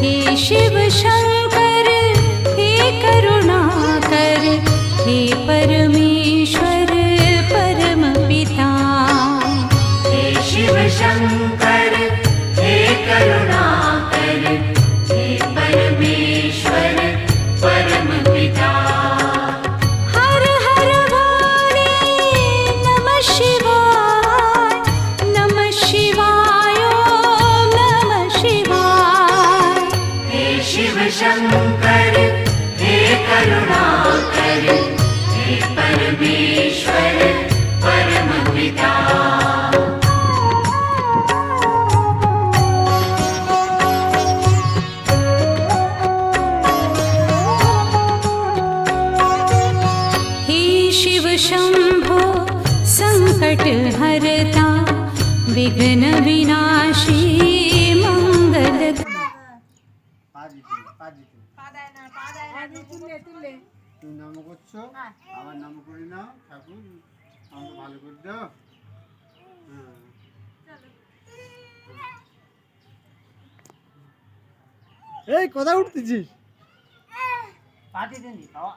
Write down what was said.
हे शिव शंकर हे करुणाकर हे परमेश्वर परम पिता। हे शिव शंकर हे करुणाकर हे परमेश्वर परम पिता। हर हर वाणी नमः शिवाय नमः शिवाय ओम नमः शिवाय। हे शिव शंकर हे करुणाकर हे परमेश्वर परम पिता। हे शिव शंभो संकट हरता विघ्न विनाशी मंगल। তুমি নাম করছো আবার নাম করে নাও ঠাকুর আমাকে ভালো করে দাও। এই কোথায় উঠতেছিস? পাঠিয়ে দিন বাবা।